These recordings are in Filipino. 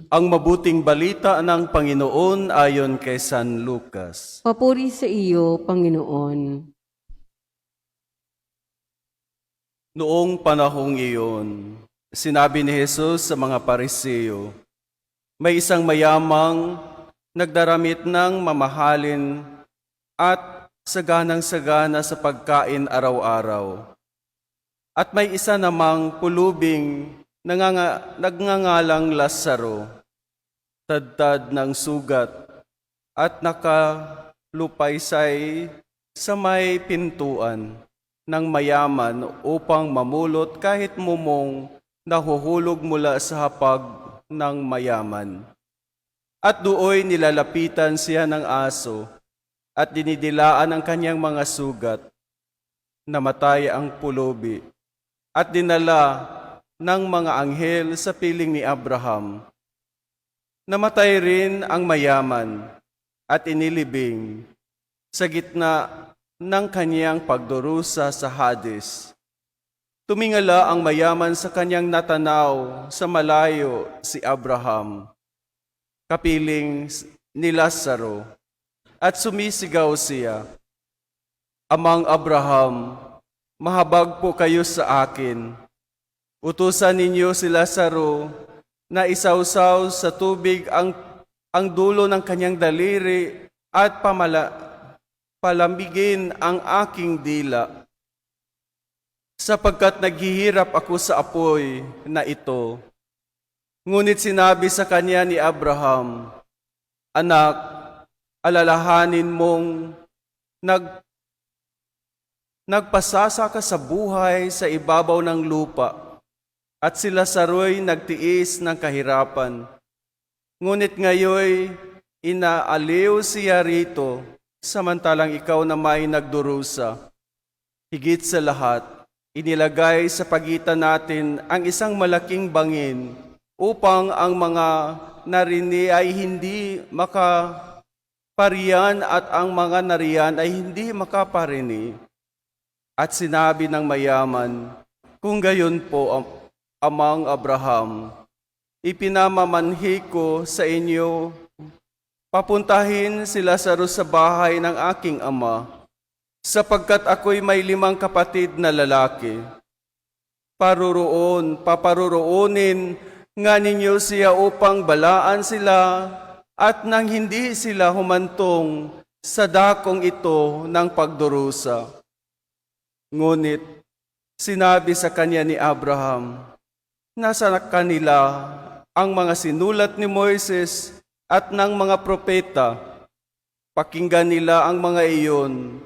Ang mabuting balita ng Panginoon ayon kay San Lucas. Papuri sa iyo, Panginoon. Noong panahong iyon, sinabi ni Jesus sa mga Pariseo, may isang mayamang nagdaramit ng mamahalin at saganang-sagana sa pagkain araw-araw. At may isa namang pulubing nagngangalang Lazaro, tadtad ng sugat at nakalupaysay sa may pintuan ng mayaman upang mamulot kahit mumong nahuhulog mula sa hapag ng mayaman. At dooy nilalapitan siya ng aso at dinidilaan ang kanyang mga sugat. Namatay ang pulubi at dinala ng mga anghel sa piling ni Abraham. Namatay rin ang mayaman at inilibing sa gitna ng kanyang pagdurusa sa Hades. Tumingala ang mayaman sa kanyang natanaw sa malayo si Abraham, kapiling ni Lazaro, at sumisigaw siya, Amang Abraham, mahabag po kayo sa akin. Utusan ninyo si Lazaro na isawsaw sa tubig ang dulo ng kanyang daliri at palamigin ang aking dila. Sapagkat naghihirap ako sa apoy na ito. Ngunit sinabi sa kanya ni Abraham, Anak, alalahanin mong nagpasasa ka sa buhay sa ibabaw ng lupa. At si Lazaro'y nagtiis ng kahirapan. Ngunit ngayoy, inaaliw siya rito, samantalang ikaw na may nagdurusa. Higit sa lahat, inilagay sa pagitan natin ang isang malaking bangin upang ang mga narini ay hindi makapariyan at ang mga nariyan ay hindi makaparini. At sinabi ng mayaman, kung gayon po, Amang Abraham, ipinamamanhi ko sa inyo, papuntahin si Lazaro sa bahay ng aking ama, sapagkat ako'y may 5 kapatid na lalaki. Paparuroonin nga ninyo siya upang balaan sila at nang hindi sila humantong sa dakong ito ng pagdurusa. Ngunit sinabi sa kanya ni Abraham, nasa kanila ang mga sinulat ni Moises at ng mga propeta. Pakinggan nila ang mga iyon.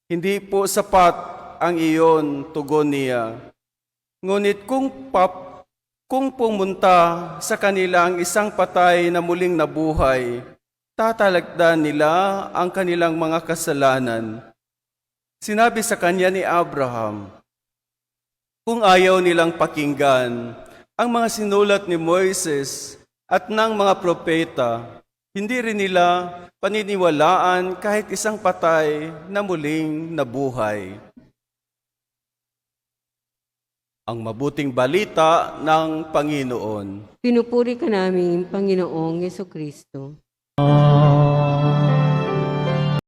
Hindi po sapat ang iyon, tugon niya. Ngunit kung pumunta sa kanila ang isang patay na muling nabuhay, tatalagdan nila ang kanilang mga kasalanan. Sinabi sa kanya ni Abraham, kung ayaw nilang pakinggan ang mga sinulat ni Moises at ng mga propeta, hindi rin nila paniniwalaan kahit isang patay na muling nabuhay. Ang mabuting balita ng Panginoon. Pinupuri ka namin, Panginoong Yesukristo.